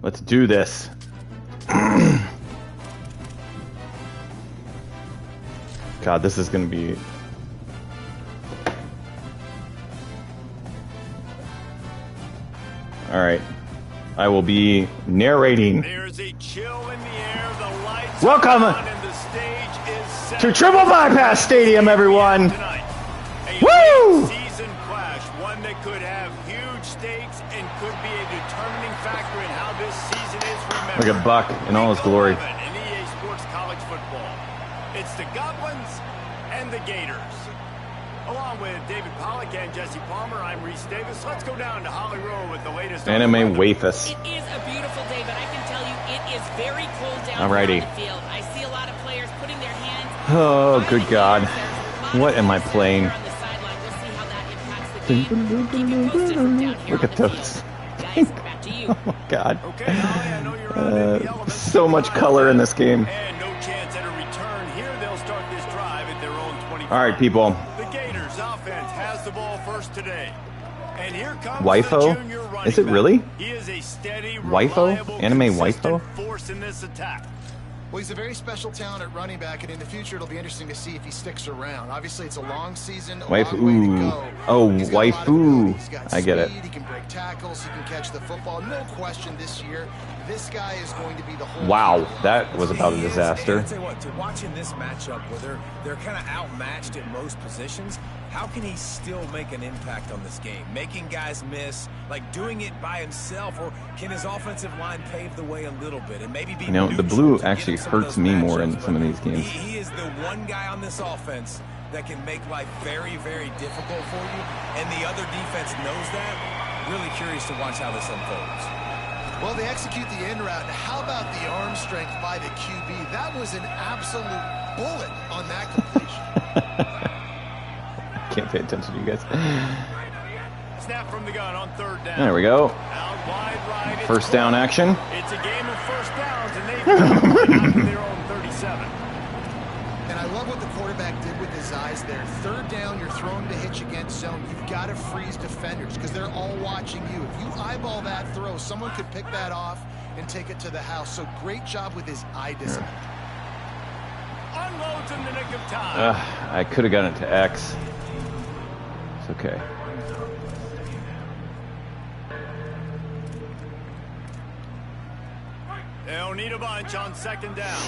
Let's do this. God, this is gonna be... Alright. I will be narrating. There's a chill in the air, the lights Welcome are on, and the stage is set to Triple Bypass Stadium, everyone! tonight. A Woo! season clash, one that could have huge stakes and could be a determining factor in how this season is remembered. Look at Buck in all his glory. In EA Sports College Football. It's the Goblins and the Gators. Along with David Pollack and Jesse Palmer, I'm Reese Davis. Let's go down to Holly Rowe with the latest Anime Wafus. It is a beautiful day, but I can tell you it is very cold down Alrighty. on the field. I see a lot of players putting their hands. Oh, good God. What am I playing? Look at those. Guys, back to you. Oh my God. Okay, Holly, I know you're under the elements. So much color in this game. And no chance at a return here. They'll start this drive at their own 25. Alright, people. The Gators offense has the ball first today. And here comes Wifo? the junior running Is it back. really? He is a steady, Wifo? reliable, Anime consistent wifo? force in this attack. Well, he's a very special talent at running back, and in the future, it'll be interesting to see if he sticks around. Obviously, it's a long season, a Waifu. long way to go. Oh, He's got a lot of waifu. ability. He's got I get it. speed, he can break tackles, he can catch the football. No question this year, this guy is going to be the whole... Wow, that was about a He is, disaster. and I tell you what, to watch in this matchup where they're kind of outmatched at most positions, how can he still make an impact on this game? Making guys miss, like doing it by himself, or can his offensive line pave the way a little bit and maybe be You know, the neutral blue to get actually in some of hurts those me more in matchups? some of these games. He is the one guy on this offense that can make life very, very difficult for you, and the other defense knows that. Really curious to watch how this unfolds. Well, they execute the end route. How about the arm strength by the QB? That was an absolute bullet on that completion. Can't pay attention to you guys. Snap from the gun on third down. There we go. Out wide right, it's First down close. action. It's a game of first downs, and they've out to their own 37. And I love what the quarterback did with his eyes there. Third down, you're throwing to hitch against zone. You've got to freeze defenders because they're all watching you. If you eyeball that throw, someone could pick that off and take it to the house. So great job with his eye discipline. Unloads in the nick of time. I could have gotten it to X. It's okay. They'll need a bunch on second down.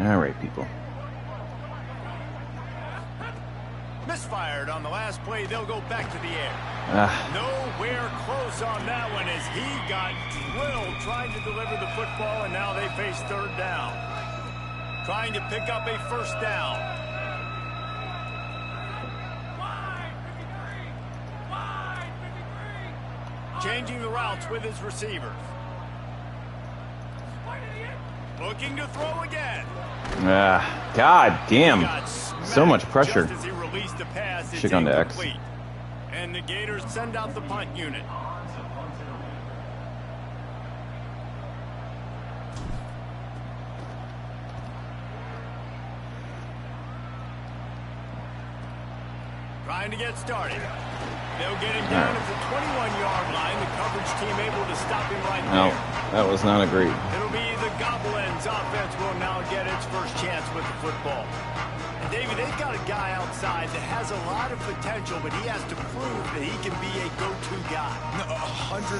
All right, people. Misfired on the last play. They'll go back to the air. Ah, Nowhere close on that one as he got drilled trying to deliver the football, and now they face third down. Trying to pick up a first down. Changing the routes with his receivers. Looking to throw again. God damn. Got So much smacked pressure. just as he released the pass. It's Should've gone to X. incomplete. And the Gators send out the punt unit. Trying to get started. They'll get him down at the 21-yard line. The coverage team able to stop him right No, there. that was not a great. It'll be the Goblins offense will now get its first chance with the football. And David, they've got a guy outside that has a lot of potential, but he has to prove that he can be a go-to guy. No, 100%.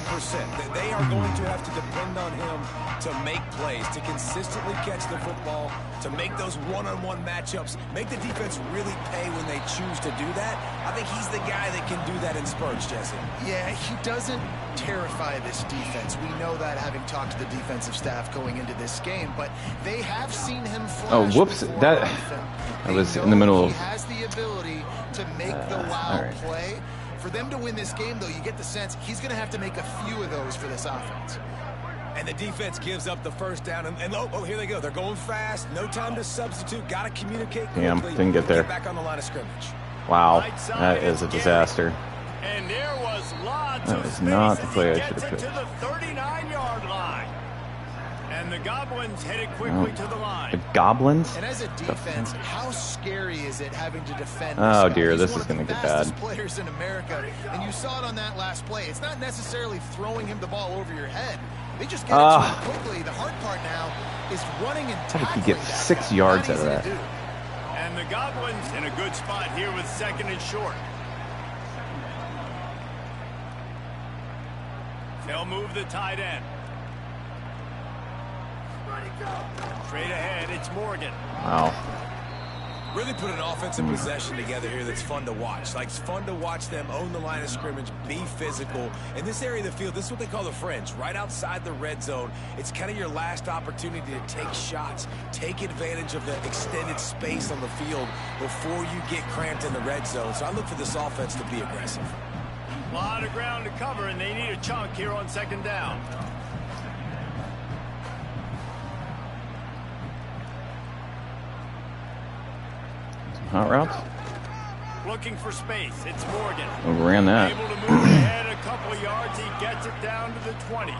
They are going to have to depend on him to make plays, to consistently catch the football, to make those one-on-one matchups, make the defense really pay when they choose to do that. I think he's the guy that can do that in spurts, Jesse. Yeah, he doesn't terrify this defense. We know that having talked to the defensive staff going into this game, but they have seen him flash. Oh, whoops. before That- on film. I They was in know the middle he of- has the ability to make the wow all right. play. For them to win this game, though, you get the sense he's going to have to make a few of those for this offense. And the defense gives up the first down, and oh, here they go. They're going fast. No time to substitute. Got to communicate quickly. Damn, didn't get there. Get back on the line of scrimmage. Wow, Right side, that is a it's disaster. And there was lots That of was space not the as play I he should gets have it to picked. the 39-yard line. And the Goblins headed quickly to the The line. Goblins? And as a defense, how scary is it having to defend Oh, this guy? dear, He's this one is of the gonna get fastest bad. players in America, and you saw it on that last play. It's not necessarily throwing him the ball over your head. They just get it to him quickly. The hard part now is running and tackling. How did he get 6 yards out of that? And the Goblins in a good spot here with 2nd and short. They'll move the tight end. Straight ahead, it's Morgan. Wow. Really put an offensive possession together here that's fun to watch. Like, it's fun to watch them own the line of scrimmage, be physical. In this area of the field, this is what they call the fringe, right outside the red zone. It's kind of your last opportunity to take shots, take advantage of the extended space on the field before you get cramped in the red zone. So I look for this offense to be aggressive. A lot of ground to cover, and they need a chunk here on 2nd down. Hot routes? Looking for space. It's Morgan. Overran that. Able to move ahead a couple of yards. He gets it down to the 20.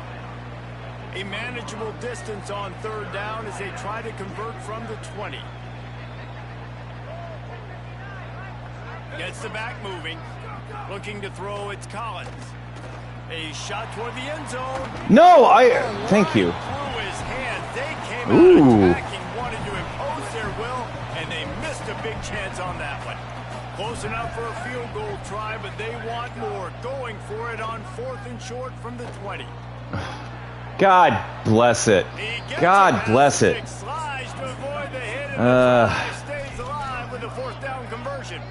A manageable distance on 3rd down as they try to convert from the 20. Gets the back moving. Looking to throw. It's Collins. A shot toward the end zone. No, thank you. Through his hands. They came out attacking, wanted to impose their will, and they missed a big chance on that one. Close enough for a field goal try, but they want more. Going for it on 4th and short from the 20. God bless it. God bless it. Slides to avoid the hit, and the drive stays alive with a 4th down conversion.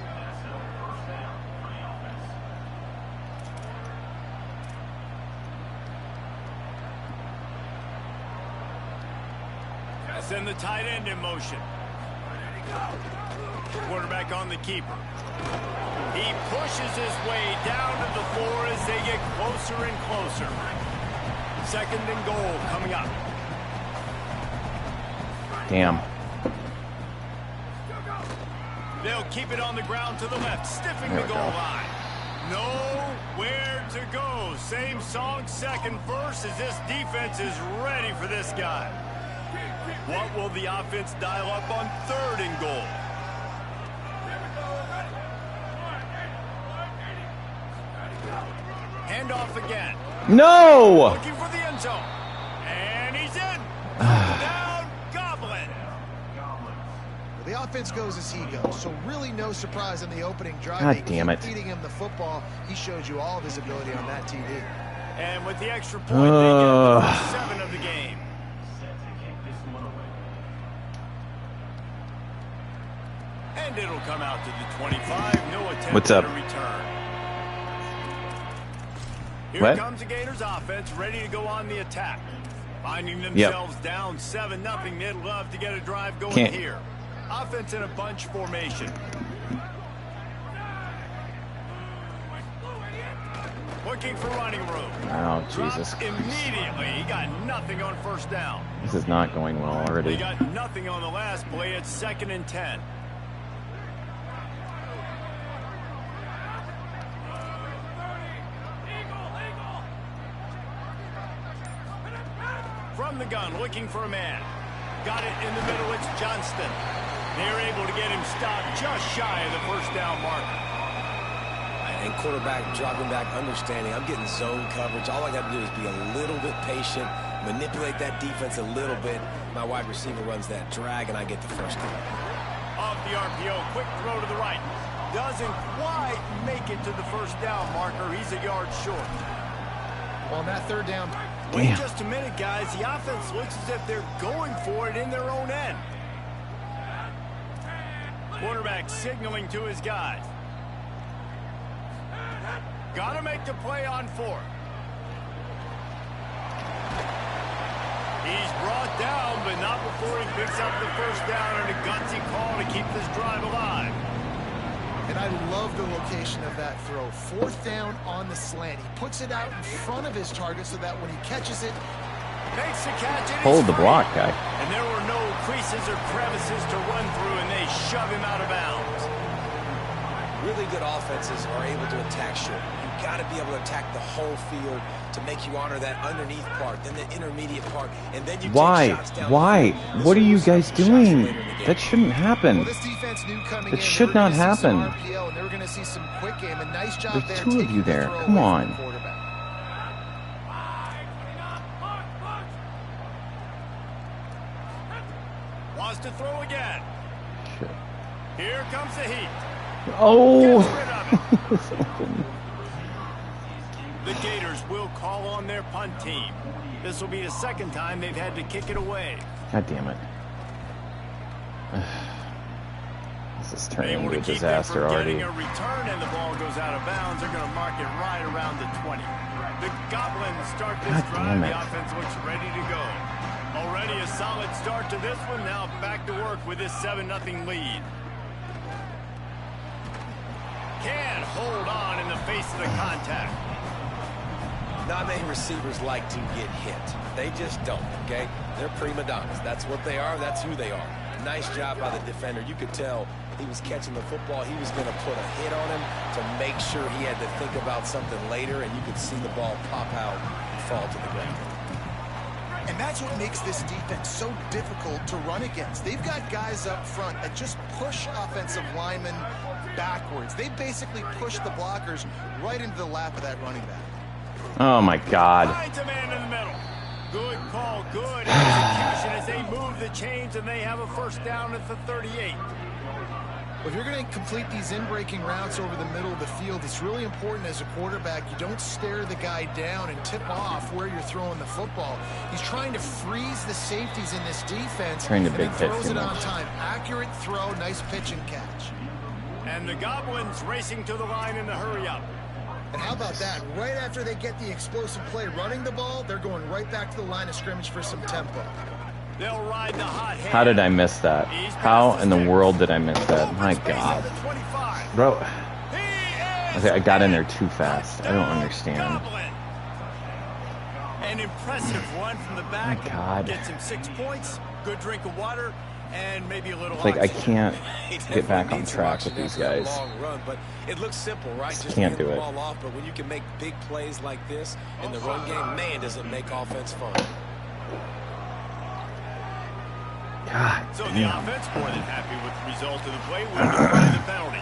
Send the tight end in motion. Quarterback on the keeper. He pushes his way down to the floor as they get closer and closer. 2nd and goal coming up. Damn. They'll keep it on the ground to the left, stiffing the goal line. Nowhere to go. Same song, 2nd verse, as this defense is ready for this guy. What will the offense dial up on 3rd and goal? Handoff again. No! Looking for the end zone. And he's in. Down, Goblin. Well, the offense goes as he goes, so really no surprise on the opening drive. God damn it. Feeding him the football. He showed you all of his ability on that TD. And with the extra point, they get first 7 of the game. And it'll come out to the 25. No attempt What's up? at a return. Here What? comes the Gators offense ready to go on the attack. Finding themselves down 7-0. They'd love to get a drive going here. Offense in a bunch formation. Looking for running room. Oh, Jesus. Dropped immediately. He got nothing on 1st down. This is not going well He already. got nothing on the last play. It's 2nd and 10. From the gun, looking for a man. Got it in the middle. It's Johnston. They're able to get him stopped just shy of the 1st down marker. And quarterback dropping back, understanding I'm getting zone coverage. All I got to do is be a little bit patient, manipulate that defense a little bit. My wide receiver runs that drag, and I get the 1st down. Off the RPO, quick throw to the right. Doesn't quite make it to the 1st down marker. He's a yard short. On that 3rd down. Wait just a minute, guys. The offense looks as if they're going for it in their own end. Quarterback signaling to his guys. Got to make the play on 4th. He's brought down, but not before he picks up the 1st down and a gutsy call to keep this drive alive. And I love the location of that throw. 4th down on the slant. He puts it out in front of his target so that when he catches it, makes the catch. Hold the block, guy. And there were no creases or crevices to run through, and they shove him out of bounds. Really good offenses are able to attack short. You've got to be able to attack the whole field to make you honor that underneath part, then the intermediate part, and then you take shots down. Why? What are you guys doing? That shouldn't happen. well, this defense knew coming It in, should they were not gonna see some happen. RPO, and they were going to see some quick game. A nice job There's there. 2 of taking you the there. throw Come away on. from the quarterback. Wants to throw again. Shit. Here comes the heat. Oh! Gets rid of it. The Gators will call on their punt team. This will be the second time they've had to kick it away. God damn it. This is turning into a disaster already. A return and the ball goes out of bounds. They're going to mark it right around the 20. The Goblins start this drive. The offense looks ready to go. Already a solid start to this one. Now back to work with this 7-0 lead. Can't hold on in the face of the contact. Not many receivers like to get hit. They just don't, okay? They're prima donnas. That's what they are. That's who they are. Nice job by the defender. You could tell he was catching the football. He was going to put a hit on him to make sure he had to think about something later, and you could see the ball pop out and fall to the ground. And that's what makes this defense so difficult to run against. They've got guys up front that just push offensive linemen backwards. They basically push the blockers right into the lap of that running back. Oh my God. Finds a man in the middle. Good call, good execution as they move the chains and they have a first down at the 38. If you're going to complete these in-breaking routes over the middle of the field, it's really important as a quarterback you don't stare the guy down and tip off where you're throwing the football. He's trying to freeze the safeties in this defense. Trying to big hit throws too it on much. time. Accurate throw, nice pitch and catch. And the Goblins racing to the line in the hurry-up. And how about that? Right after they get the explosive play running the ball, they're going right back to the line of scrimmage for some tempo. They'll ride the hot hand. How did I miss that? How in the world did I miss that? My God. Bro. Okay, I got in there too fast. I don't understand. An impressive run from the back. My God. Gets him 6 points, good drink of water, and maybe a little It's like I oxygen. can't get back on track with these guys. Run, but it looks simple, right? Just can't do it. The ball off, but when you can make big plays like this in the run game, man, does it make offense fun. God So the damn. offense more than happy with the result of the play. Will decline the penalty.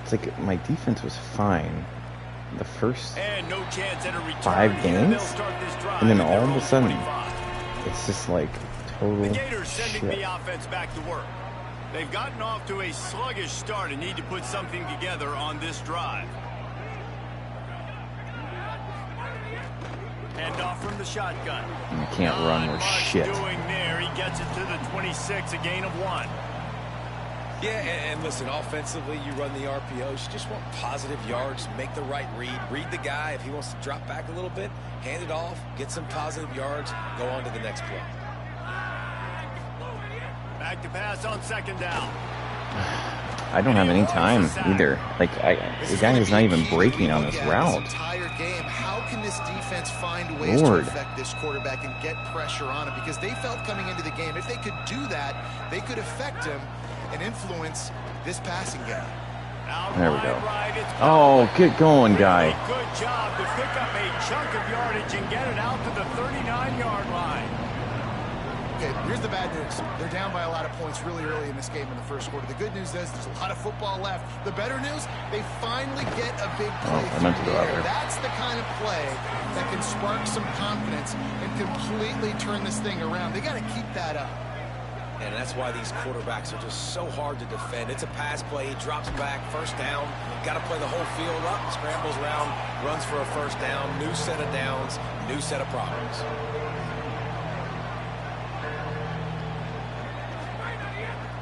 It's like my defense was fine the first And no chance at a return. 5 Here, games, they'll start this drive and then at all their of a own sudden 25. it's just like total The Gators sending shit. the offense back to work. They've gotten off to a sluggish start and need to put something together on this drive. Hand off from the shotgun. And I can't run Not worth much shit. doing there. He gets it to the 26, a gain of 1. Yeah, and listen, offensively, you run the RPOs. You just want positive yards, make the right read. Read the guy. If he wants to drop back a little bit, hand it off, get some positive yards, go on to the next play. Back to pass on second down. I don't have any time either. Like the guy is not even breaking on this route. Entire game. How can this defense find ways Lord. to affect this quarterback and get pressure on him? Because they felt coming into the game, if they could do that, they could affect him and influence this passing game. Out There we wide go. right, it's Oh, get going, guy. Really good job to pick up a chunk of yardage and get it out to the 39-yard line. Okay, here's the bad news. They're down by a lot of points really early in this game in the first quarter. The good news is there's a lot of football left. The better news, they finally get a big play I meant to through go the out air. there. That's the kind of play that can spark some confidence and completely turn this thing around. They got to keep that up. And that's why these quarterbacks are just so hard to defend. It's a pass play. He drops back, first down. Got to play the whole field up, scrambles around, runs for a first down. New set of downs, new set of problems.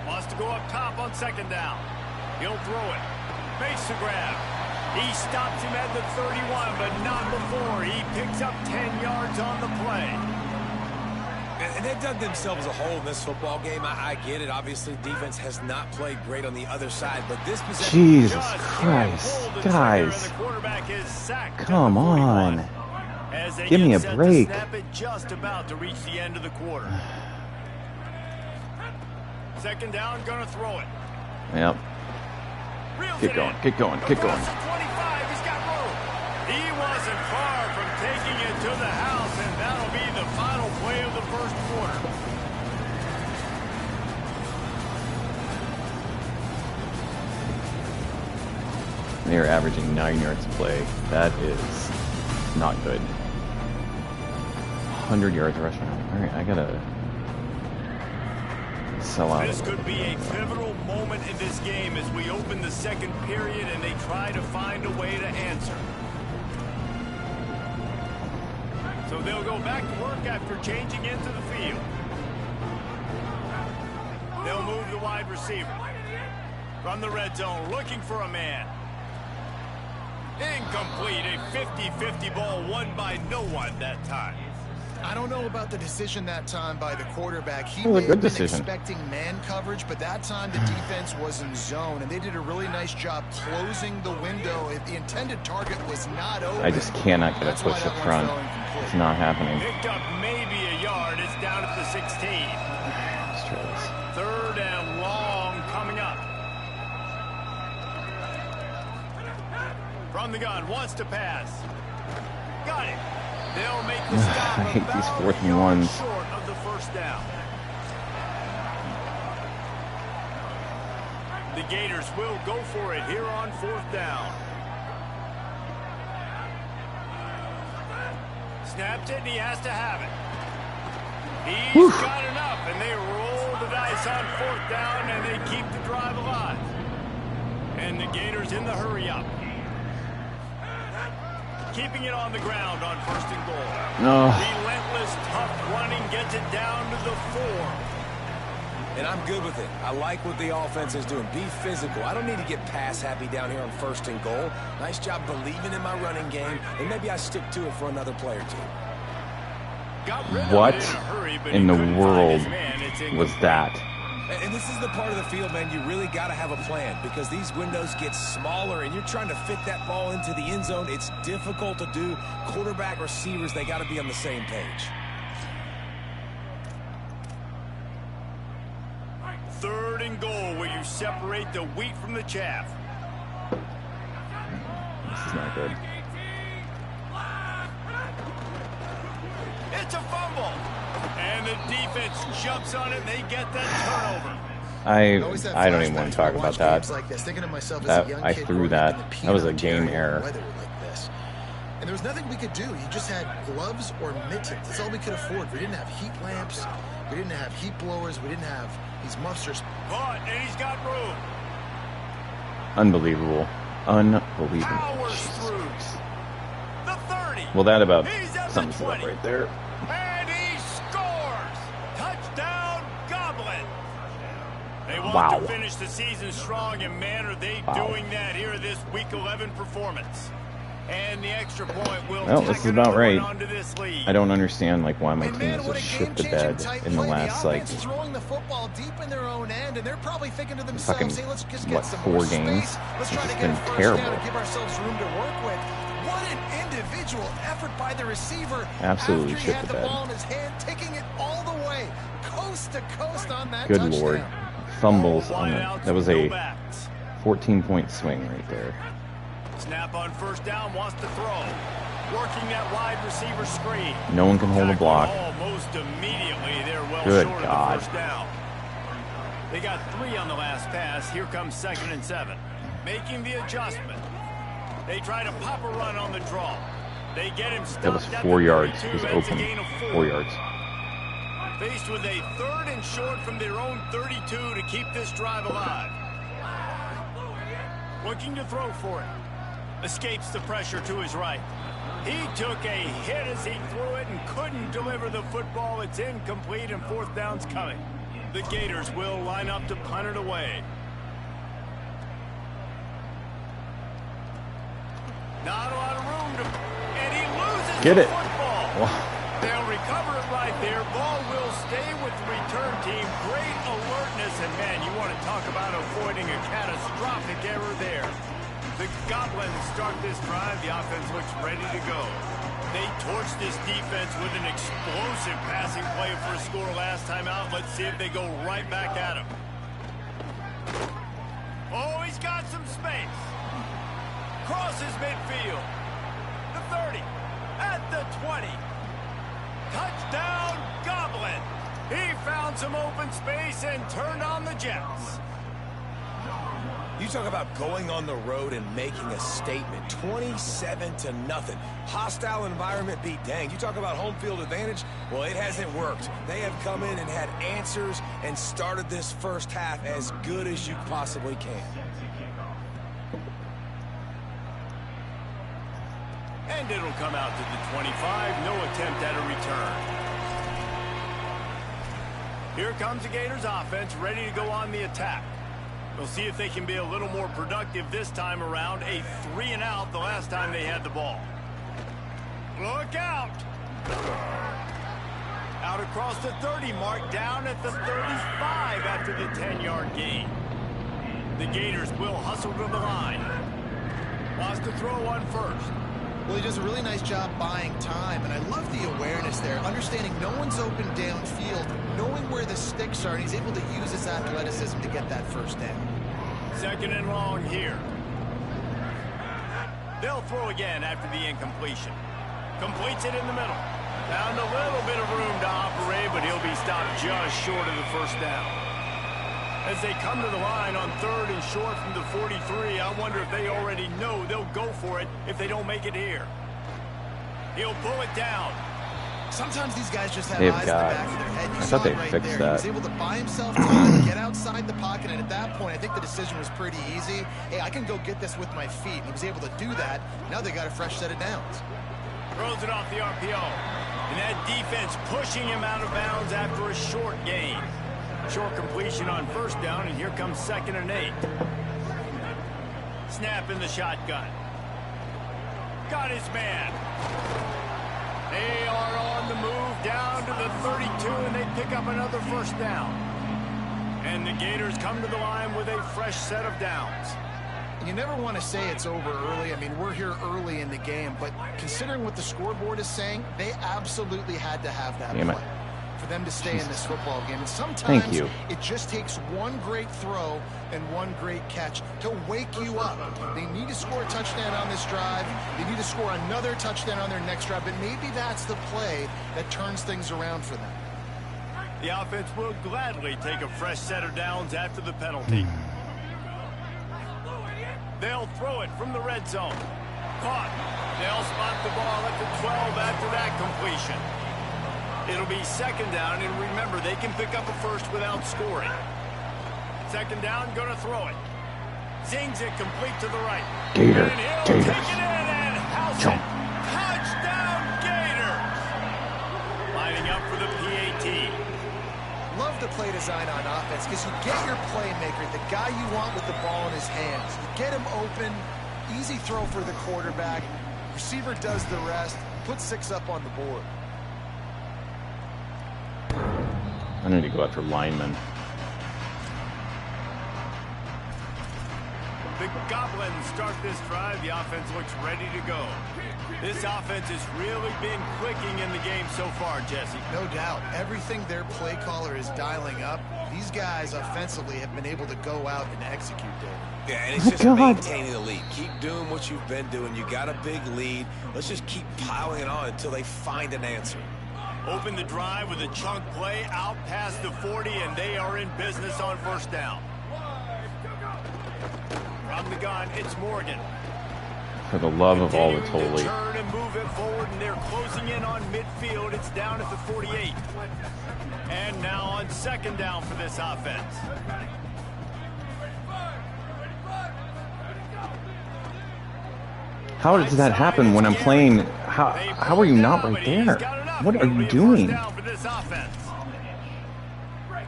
Wants to go up top on second down. He'll throw it. Makes the grab. He stops him at the 31, but not before. He picks up 10 yards on the play. And they've dug themselves a hole in this football game. I get it. Obviously, defense has not played great on the other side, but this possession... Jesus Just Christ, can't pull the trigger, guys. and the quarterback is sacked at Come the 41. on. As they Give me get a set to break. snap it, just about to reach the end of the quarter. Second down, gonna throw it. Yep. Reels Get it going, in. get going, get Across going. the 25, he's got room. He wasn't far from taking it to the house, and that'll be the final play of the first quarter. They are averaging 9 yards a play. That is not good. 100 yards rushing. All right, I gotta sell out. This could be a pivotal moment in this game as we open the second period and they try to find a way to answer. So they'll go back to work after changing into the field. They'll move the wide receiver from the red zone, looking for a man. Incomplete, a 50-50 ball won by no one that time. I don't know about the decision that time by the quarterback. He was a may good have been decision. expecting man coverage, but that time the defense was in zone, and they did a really nice job closing the window. If the intended target was not open, I just cannot get a that's why push that up one front. fell incomplete. It's not happening. Picked up maybe a yard. It's down at the 16. Let's try this. Third and long coming up. From the gun, wants to pass. Got it. They'll make the stop I hate these about 4th a and yard 1s. short of the first down. The Gators will go for it here on 4th down. Snapped it, and he has to have it. He's got enough, and they roll the dice on 4th down, and they keep the drive alive. And the Gators in the hurry-up. Keeping it on the ground on 1st and goal. No. Relentless, tough running gets it down to the 4. And I'm good with it. I like what the offense is doing. Be physical. I don't need to get pass happy down here on 1st and goal. Nice job believing in my running game, and maybe I stick to it for another play or two. Got rid of What it in a hurry, but in he the couldn't find world his man. It's was incomplete. that? And this is the part of the field, man, you really got to have a plan because these windows get smaller and you're trying to fit that ball into the end zone. It's difficult to do. Quarterback, receivers, they got to be on the same page. 3rd and goal where you separate the wheat from the chaff. This is not good. It's a fumble. And the defense jumps on it and they get that turnover. I don't even want to talk about that. Like this, thinking of myself as That a young I kid threw growing that. up in the That was a Peanut game Ontario error. weather like this. And there was nothing we could do. You just had gloves or mittens. That's all we could afford. We didn't have heat lamps. We didn't have heat blowers. We didn't have these muffsters. But and he's got room. Unbelievable. Unbelievable. Powers through. The 30. Well, that about He's at the sums it up 20. right there. And he scores! Touchdown, Goblin! They want Wow. to finish the season strong, and man, are they Wow. doing that here in this Week 11 performance. And the extra point will Well, tack this is about another one right. onto this lead. I don't understand like why my And team man, is what just a shit the game-changing bed tight in the play. last The like offense throwing the football deep in their own end, and they're probably thinking to themselves, fucking, hey, let's just what, get some 4 more games? space. Let's This try to has get a been first terrible. down and give ourselves room to work with. What an individual effort by the receiver. Absolutely after he shit had the the bed. ball in his hand, taking it all the way, coast to coast on that Good touchdown. lord. Fumbles on Wideouts that was with no a backs. 14-point swing right there. Snap on 1st down, wants to throw. Working that wide receiver screen. No one can hold a Tackle block. almost immediately. They're well Good short God. of the 1st down. They got 3 on the last pass. Here comes 2nd and 7. Making the adjustment. They try to pop a run on the draw. They get him stopped That was at 4 the yards. 32. It was That's a open. gain of 4 yards. Faced with a 3rd and short from their own 32 to keep this drive alive. Looking to throw for it. Escapes the pressure to his right. He took a hit as he threw it and couldn't deliver the football. It's incomplete and 4th down's coming. The Gators will line up to punt it away. Not a lot of room to... And he loses Get the it. football. Wow. They'll recover it right there. Ball will stay with the return team. Great alertness. And, man, you want to talk about avoiding a catastrophic error there. The Goblins start this drive. The offense looks ready to go. They torched this defense with an explosive passing play for a score last time out. Let's see if they go right back at him. Oh, he's got some space. Crosses midfield. The 30. At the 20. Touchdown, Goblin. He found some open space and turned on the Jets. You talk about going on the road and making a statement. 27-0. Hostile environment beat. Dang, you talk about home field advantage? Well, it hasn't worked. They have come in and had answers and started this first half as good as you possibly can. And it'll come out to the 25. No attempt at a return. Here comes the Gators offense, ready to go on the attack. We'll see if they can be a little more productive this time around. A 3-and-out the last time they had the ball. Look out! Out across the 30 mark, down at the 35 after the 10-yard gain. The Gators will hustle to the line. Wants to throw one first. Well, he does a really nice job buying time, and I love the awareness there, understanding no one's open downfield, knowing where the sticks are, and he's able to use his athleticism to get that first down. 2nd and long here. They'll throw again after the incompletion. Completes it in the middle. Found a little bit of room to operate, but he'll be stopped just short of the first down. As they come to the line on 3rd and short from the 43, I wonder if they already know they'll go for it if they don't make it here. He'll pull it down. Sometimes these guys just have eyes in the back of their head. You I thought they right fixed there. that. He was able to buy himself time, get outside the pocket, and at that point, I think the decision was pretty easy. Hey, I can go get this with my feet. He was able to do that. Now they got a fresh set of downs. Throws it off the RPO. And that defense pushing him out of bounds after a short gain. Short completion on 1st down, and here comes 2nd and 8. Snap in the shotgun. Got his man. They are on the move down to the 32, and they pick up another 1st down. And the Gators come to the line with a fresh set of downs. You never want to say it's over early. I mean, we're here early in the game, but considering what the scoreboard is saying, they absolutely had to have that play for them to stay in this football game. And sometimes it just takes one great throw and one great catch to wake you up. They need to score a touchdown on this drive. They need to score another touchdown on their next drive, but maybe that's the play that turns things around for them. The offense will gladly take a fresh set of downs after the penalty. They'll throw it from the red zone. Caught. They'll spot the ball at the 12 after that completion. It'll be 2nd down, and remember, they can pick up a first without scoring. 2nd down, gonna throw it. Zings it complete to the right. Gator. And he'll take it in and house it. Touchdown, Gators! Lining up for the PAT. Love the play design on offense because you get your playmaker, the guy you want with the ball in his hands. You get him open, easy throw for the quarterback. Receiver does the rest, put 6 up on the board. I need to go after linemen. The Goblins start this drive. The offense looks ready to go. This offense has really been clicking in the game so far, Jesse. No doubt. Everything their play caller is dialing up, these guys offensively have been able to go out and execute, David. Yeah, and it's just maintaining the lead. Keep doing what you've been doing. You got a big lead. Let's just keep piling it on until they find an answer. Open the drive with a chunk play out past the 40, and they are in business on 1st down. From the gun, it's Morgan. For the love of all that's holy. Turn and move it forward, and they're closing in on midfield. It's down at the 48. And now on 2nd down for this offense. How does that happen when I'm playing? How are you not right there? What are you doing?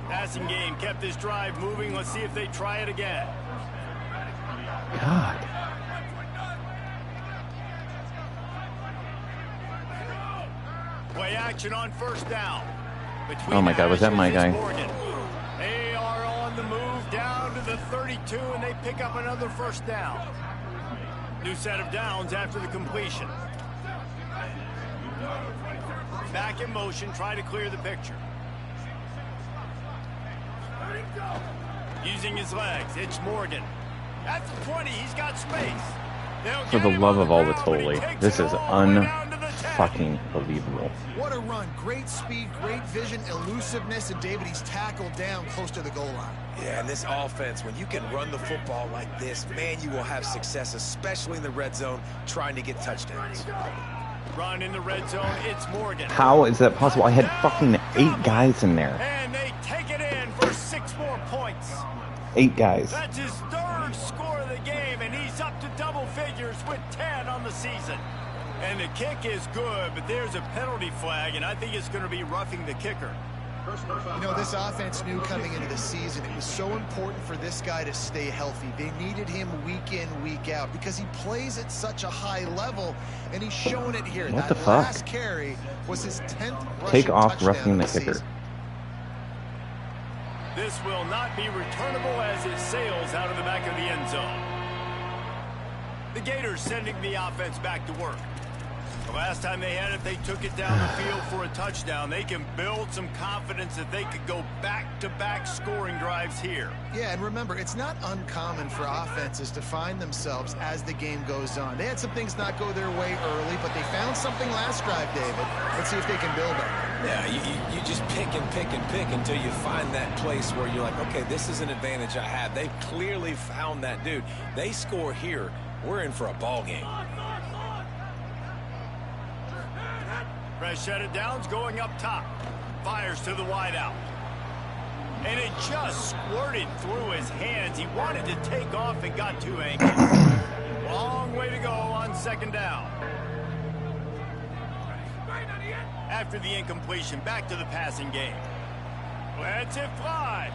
Passing game kept this drive moving. Let's see if they try it again. God. Play action on 1st down. Oh my God, was that my guy? They are on the move down to the 32, and they pick up another 1st down. New set of downs after the completion. Back in motion, try to clear the picture. Using his legs, it's Morgan. At the 20, he's got space. For the love of all that's holy, this is fucking believable. What a run. Great speed, great vision, elusiveness, and David, he's tackled down close to the goal line. Yeah, and this offense, when you can run the football like this, man, you will have success, especially in the red zone, trying to get touchdowns. Run in the red zone, it's Morgan. How is that possible? I had fucking 8 guys in there. And they take it in for 6 more points. 8 guys. That's his 3rd score of the game, and he's up to double figures with 10 on the season. And the kick is good, but there's a penalty flag, and I think it's going to be roughing the kicker. You know, this offense knew coming into the season it was so important for this guy to stay healthy. They needed him week in, week out, because he plays at such a high level, and he's showing it here. What the fuck? Last carry was his 10th rushing Take off touchdown roughing the this kicker. season. This will not be returnable as it sails out of the back of the end zone. The Gators sending the offense back to work. The last time they had it, they took it down the field for a touchdown. They can build some confidence that they could go back-to-back scoring drives here. Yeah, and remember, it's not uncommon for offenses to find themselves as the game goes on. They had some things not go their way early, but they found something last drive, David. Let's see if they can build on it. Yeah, you just pick and pick and pick until you find that place where you're like, okay, this is an advantage I have. They've clearly found that, dude. They score here, we're in for a ball game. Fresh set of downs going up top. Fires to the wideout. And it just squirted through his hands. He wanted to take off and got too angry. Long way to go on 2nd down. After the incompletion, back to the passing game. Lets it fly.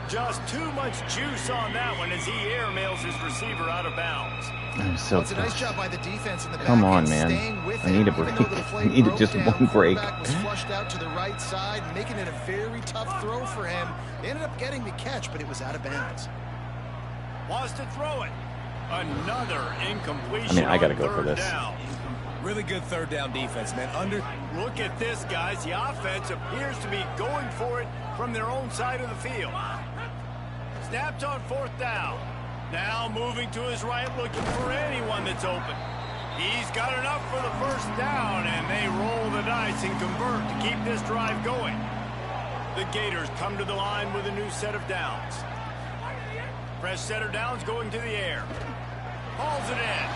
Just too much juice on that one as he airmails his receiver out of bounds. I'm so It's a nice job by the defense in the back. Come on, end, man. staying with I it, need a even break. though the play I need broke just down. one break. Quarterback was flushed out to the right side, making it a very tough throw for him. They ended up getting the catch, but it was out of bounds. Wants to throw it. Another incompletion. I mean, I gotta on go for 3rd this. down. Really good 3rd down defense, man. Look at this, guys. The offense appears to be going for it from their own side of the field. Snapped on 4th down. Now moving to his right, looking for anyone that's open. He's got enough for the 1st down, and they roll the dice and convert to keep this drive going. The Gators come to the line with a new set of downs. Fresh set of downs going to the air. Hauls it in.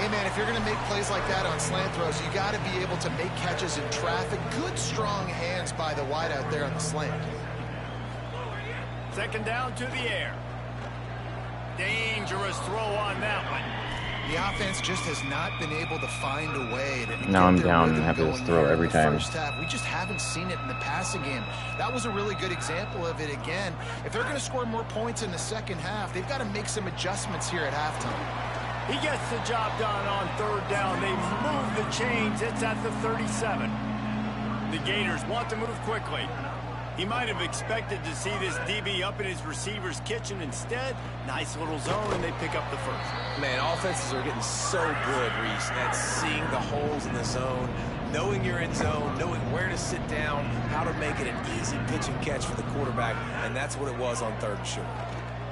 Hey, man, if you're going to make plays like that on slant throws, you got to be able to make catches in traffic. Good, strong hands by the wideout there on the slant. 2nd down to the air. Dangerous throw on that one. The offense just has not been able to find a way to Now I'm get their down and rhythm have to going throw here in every the time. First half. We just haven't seen it in the passing game. That was a really good example of it again. If they're going to score more points in the 2nd half, they've got to make some adjustments here at halftime. He gets the job done on 3rd down. They've moved the chains. It's at the 37. The Gators want to move quickly. He might have expected to see this DB up in his receiver's kitchen. Instead, nice little zone, and they pick up the 1st. Man, offenses are getting so good, Reese, at seeing the holes in the zone, knowing you're in zone, knowing where to sit down, how to make it an easy pitch and catch for the quarterback, and that's what it was on 3rd and short.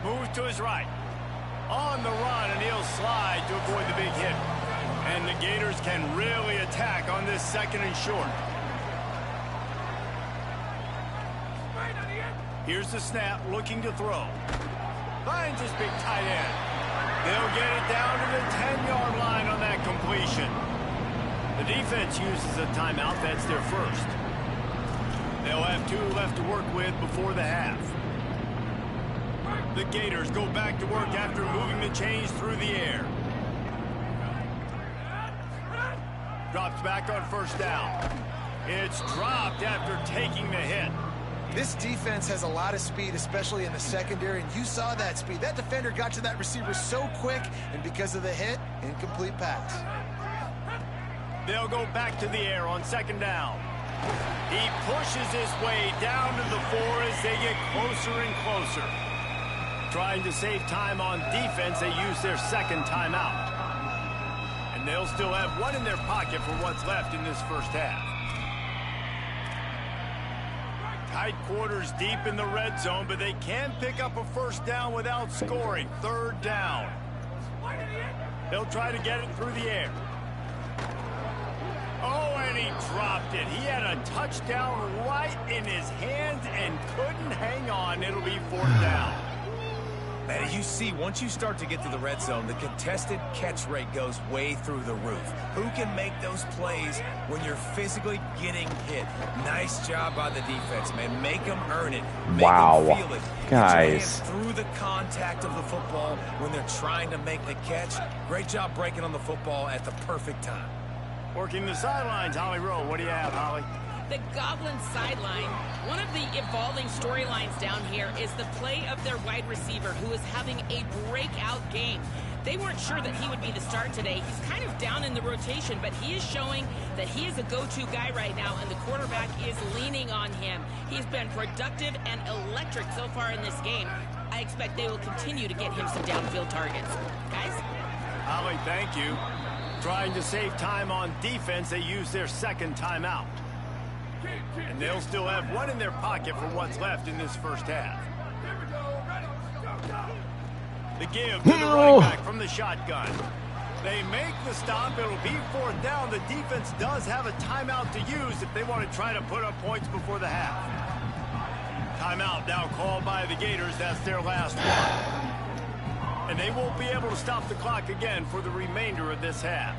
Moves to his right. On the run, and he'll slide to avoid the big hit. And the Gators can really attack on this 2nd and short. Here's the snap, looking to throw. Finds his big tight end. They'll get it down to the 10-yard line on that completion. The defense uses a timeout. That's their 1st. They'll have 2 left to work with before the half. The Gators go back to work after moving the chains through the air. Drops back on 1st down. It's dropped after taking the hit. This defense has a lot of speed, especially in the secondary, and you saw that speed. That defender got to that receiver so quick, and because of the hit, incomplete pass. They'll go back to the air on 2nd down. He pushes his way down to the 4 as they get closer and closer. Trying to save time on defense, they use their 2nd timeout. And they'll still have 1 in their pocket for what's left in this 1st half. Tight quarters deep in the red zone, but they can pick up a 1st down without scoring. 3rd down. They'll try to get it through the air. Oh, and he dropped it. He had a touchdown right in his hands and couldn't hang on. It'll be 4th down. Man, as you see, once you start to get to the red zone, the contested catch rate goes way through the roof. Who can make those plays when you're physically getting hit? Nice job by the defense, man. Make them earn it. Make them feel it. Guys. Get your hands through the contact of the football when they're trying to make the catch. Great job breaking on the football at the perfect time. Working the sidelines, Holly Rowe. What do you have, Holly? The Goblin sideline. One of the evolving storylines down here is the play of their wide receiver, who is having a breakout game. They weren't sure that he would be the start today. He's kind of down in the rotation, but he is showing that he is a go-to guy right now, and the quarterback is leaning on him. He's been productive and electric so far in this game. I expect they will continue to get him some downfield targets. Guys? Holly, thank you. Trying to save time on defense, they use their 2nd timeout. And they'll still have one in their pocket for what's left in this first half. The give to the running back from the shotgun. They make the stop. It'll be 4th down. The defense does have a timeout to use if they want to try to put up points before the half. Timeout now called by the Gators. That's their last one. And they won't be able to stop the clock again for the remainder of this half.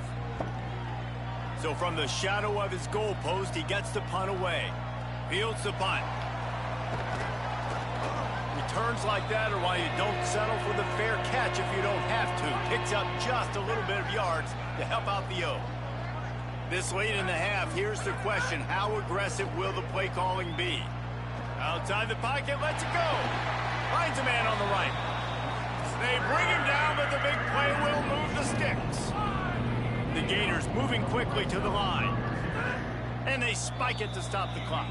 So from the shadow of his goalpost, he gets the punt away. Fields the punt. Returns like that are why you don't settle for the fair catch if you don't have to. Picks up just a little bit of yards to help out the O. This late in the half, here's the question. How aggressive will the play calling be? Outside the pocket, lets it go. Finds a man on the right. They bring him down, but the big play will move the sticks. The Gators moving quickly to the line. And they spike it to stop the clock.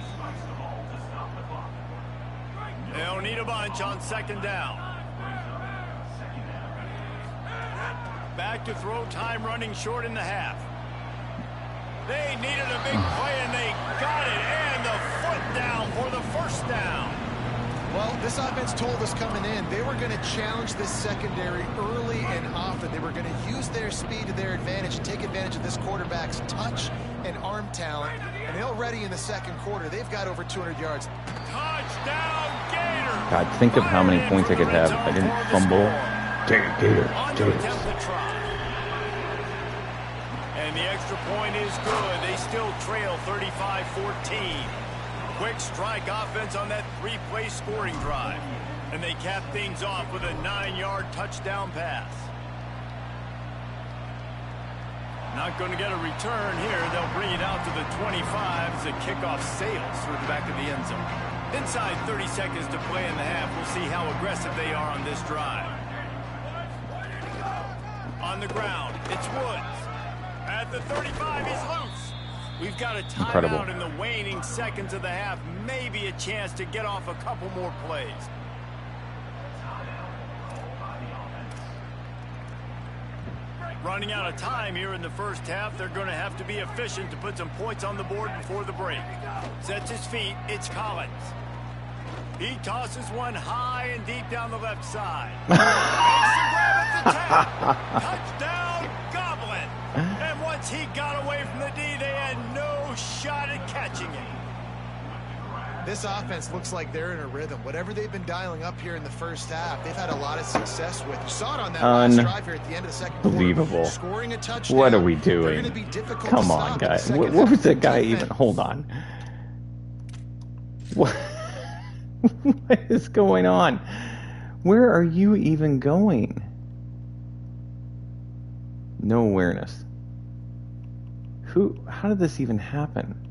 They'll need a bunch on 2nd down. Back to throw, time running short in the half. They needed a big play, and they got it. And the foot down for the 1st down. Well, this offense told us coming in they were going to challenge this secondary early and often. They were going to use their speed to their advantage and take advantage of this quarterback's touch and arm talent. And already in the 2nd quarter, they've got over 200 yards. Touchdown, Gators! God, think of how many points I could have if I didn't fumble. Gator. And the extra point is good. They still trail 35-14. Quick strike offense on that 3-play scoring drive. And they cap things off with a 9-yard touchdown pass. Not going to get a return here. They'll bring it out to the 25 as the kickoff sails through the back of the end zone. Inside 30 seconds to play in the half. We'll see how aggressive they are on this drive. On the ground, it's Woods. At the 35, he's loose. We've got a timeout in the waning seconds of the half. Maybe a chance to get off a couple more plays. Running out of time here in the first half. They're going to have to be efficient to put some points on the board before the break. Sets his feet. It's Collins. He tosses one high and deep down the left side. Makes the grab at the 10. Touchdown, Goblin. And once he got away from the D, they had no shot at catching him. This offense looks like they're in a rhythm. Whatever they've been dialing up here in the first half, they've had a lot of success with. You saw it on that last drive here at the end of the 2nd quarter. Unbelievable. Scoring a touchdown. What are we doing? Come on, guys. What was that guy even? Hold on. What is going on? Where are you even going? No awareness. How did this even happen?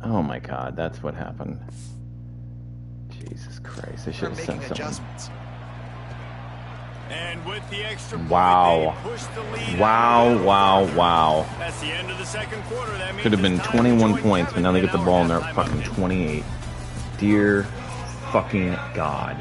Oh my God, that's what happened. Jesus Christ, I should have sent someone. And with the extra point, wow. they push the lead. Wow. That's the end of the 2nd quarter. That means could have been 21 points, but now they get the ball and they're fucking 28. Dear fucking God.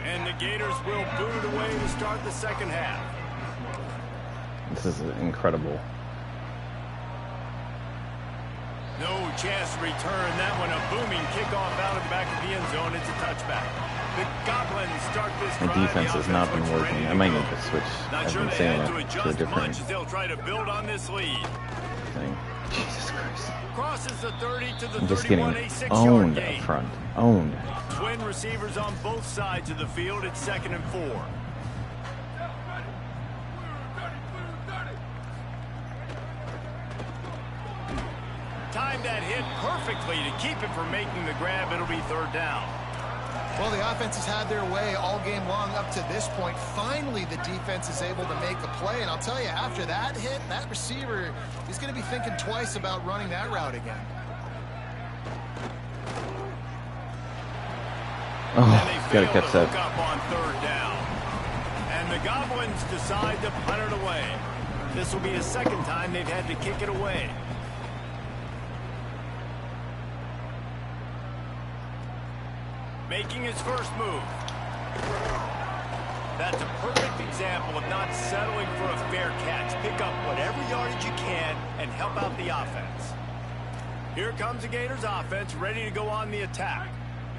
And the Gators will boot it away to start the second half. This is incredible. No chance to return that one. A booming kickoff out of the back of the end zone. It's a touchback. The Goblins start this My drive. defense has not been working. I might need to switch. I've been saying it to a different They'll try to build on this lead. thing. Jesus Christ. Crosses the 30 to the I'm just getting 31, a 6-yard owned gain. up front. Owned. Twin receivers on both sides of the field. It's 2nd and 4. Timed that hit perfectly to keep it from making the grab. It'll be 3rd down. Well, the offense has had their way all game long up to this point. Finally, the defense is able to make a play. And I'll tell you, after that hit, that receiver is going to be thinking twice about running that route again. Oh, gotta catch that. Up on 3rd down. And the Goblins decide to punt it away. This will be the 2nd time they've had to kick it away. Making his first move. That's a perfect example of not settling for a fair catch. Pick up whatever yardage you can and help out the offense. Here comes the Gators offense ready to go on the attack.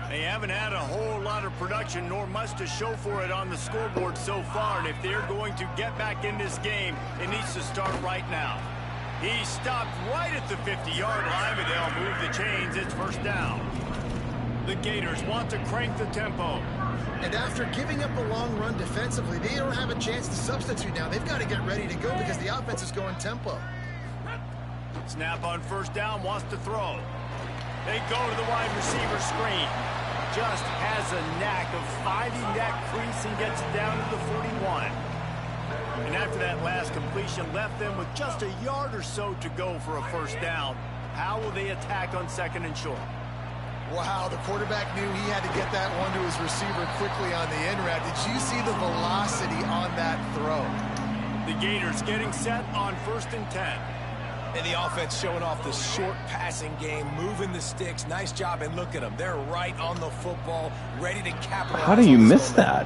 They haven't had a whole lot of production nor much to show for it on the scoreboard so far. And if they're going to get back in this game, it needs to start right now. He stopped right at the 50-yard line, but they'll move the chains. It's 1st down. The Gators want to crank the tempo. And after giving up a long run defensively, they don't have a chance to substitute now. They've got to get ready to go because the offense is going tempo. Snap on 1st down, wants to throw. They go to the wide receiver screen. Just has a knack of finding that crease and gets it down to the 41. And after that last completion, left them with just a yard or so to go for a 1st down. How will they attack on 2nd and short? Wow, the quarterback knew he had to get that one to his receiver quickly on the in route. Did you see the velocity on that throw? The Gators getting set on 1st and 10. And the offense showing off the short passing game, moving the sticks. Nice job, and look at them. They're right on the football, ready to capitalize. How do you miss that?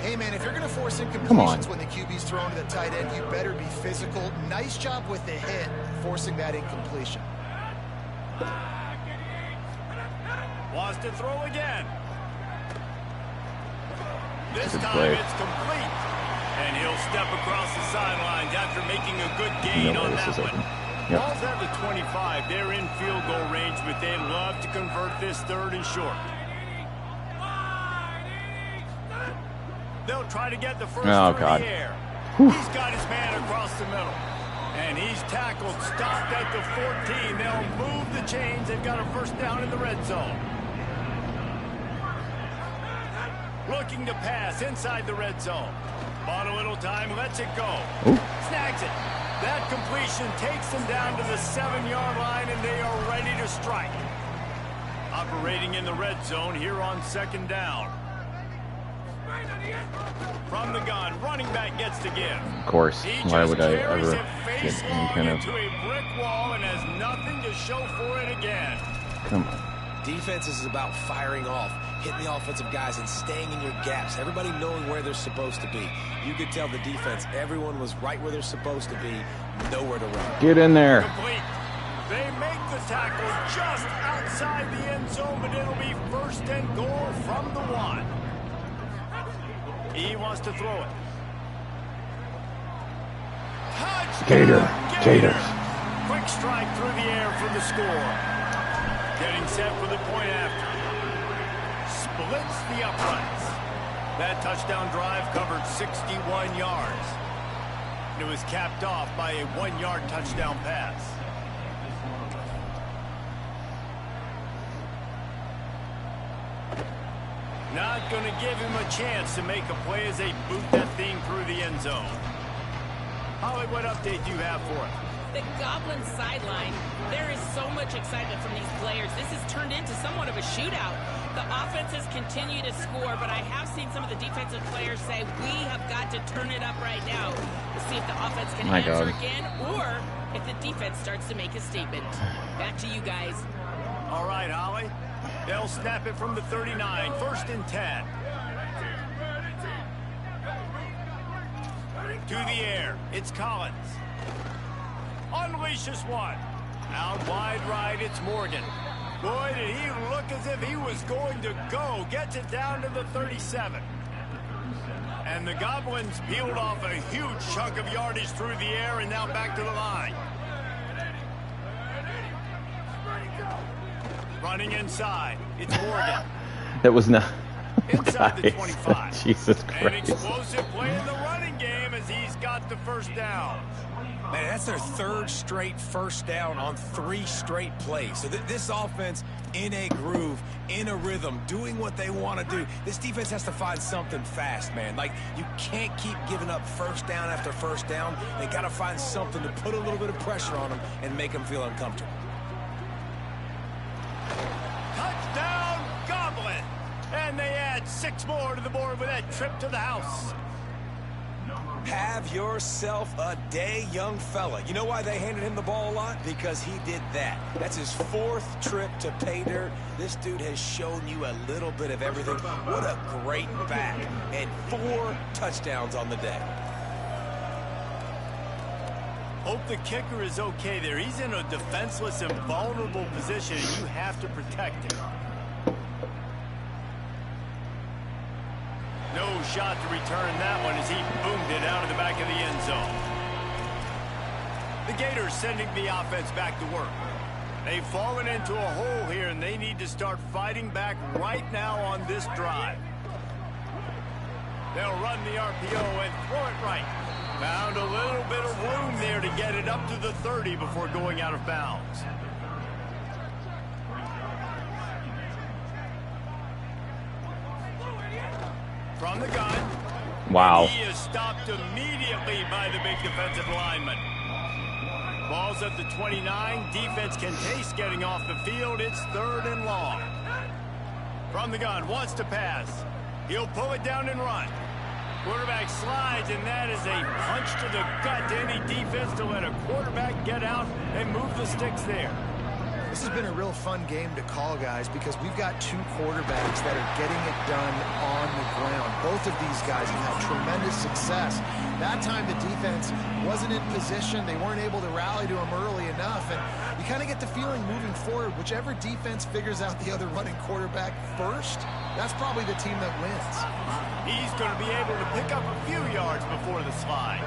Hey, man, if you're going to force incompletions when the QB's thrown to the tight end, you better be physical. Nice job with the hit, forcing that incompletion. Wants to throw again. This Good time play. it's complete. And he'll step across the sidelines after making a good gain on that one. Yep. Ball's at the 25. They're in field goal range, but they'd love to convert this 3rd and short. They'll try to get the first through the air. He's got his man across the middle. And he's tackled, stopped at the 14. They'll move the chains. They've got a 1st down in the red zone. Looking to pass inside the red zone. Bought a little time, lets it go. Ooh. Snags it. That completion takes them down to the 7-yard line, and they are ready to strike. Operating in the red zone here on 2nd down. From the gun, running back gets to give. Of course. Why would I ever get any kind of... into a brick wall and has nothing to show for it again. Come on. Defense is about firing off, hitting the offensive guys and staying in your gaps. Everybody knowing where they're supposed to be. You could tell the defense, everyone was right where they're supposed to be, nowhere to run. Get in there. Complete. They make the tackle just outside the end zone, but it'll be 1st and goal from the 1. He wants to throw it. Touchdown, Gators. Quick strike through the air for the score. Getting set for the point after. Splits the uprights. That touchdown drive covered 61 yards. It was capped off by a 1-yard touchdown pass. Not going to give him a chance to make a play as they boot that thing through the end zone. Holly, what update do you have for us? The Goblins sideline, there is so much excitement from these players. This has turned into somewhat of a shootout. The offenses continue to score, but I have seen some of the defensive players say, we have got to turn it up right now to see if the offense can answer again or if the defense starts to make a statement. Back to you guys. All right, Holly. They'll snap it from the 39, 1st and 10. To the air, it's Collins. Unleashes one. Out wide right, it's Morgan. Boy, did he look as if he was going to go. Gets it down to the 37. And the Goblins peeled off a huge chunk of yardage through the air and now back to the line. Running inside, it's Morgan. That was not... Inside the 25. Jesus Christ. An explosive play in the running game as he's got the first down. Man, that's their 3rd straight first down on 3 straight plays. So this offense in a groove, in a rhythm, doing what they want to do. This defense has to find something fast, man. Like, you can't keep giving up first down after first down. They got to find something to put a little bit of pressure on them and make them feel uncomfortable. Touchdown, Goblin! And they add 6 more to the board with that trip to the house. Have yourself a day, young fella. You know why they handed him the ball a lot? Because he did that. That's his 4th trip to pay dirt. This dude has shown you a little bit of everything. What a great back. And 4 touchdowns on the day. Hope the kicker is okay there. He's in a defenseless and vulnerable position, and you have to protect him. No shot to return that one as he boomed it out of the back of the end zone. The Gators sending the offense back to work. They've fallen into a hole here, and they need to start fighting back right now on this drive. They'll run the RPO and throw it right. Found a little bit of room there to get it up to the 30 before going out of bounds. From the gun. Wow. He is stopped immediately by the big defensive lineman. Ball's at the 29. Defense can taste getting off the field. It's 3rd and long. From the gun, wants to pass. He'll pull it down and run. Quarterback slides, and that is a punch to the gut to any defense to let a quarterback get out and move the sticks there. This has been a real fun game to call, guys, because we've got 2 quarterbacks that are getting it done on the ground. Both of these guys have had tremendous success. That time the defense wasn't in position. They weren't able to rally to him early enough. And you kind of get the feeling moving forward, whichever defense figures out the other running quarterback first, that's probably the team that wins. He's going to be able to pick up a few yards before the slide.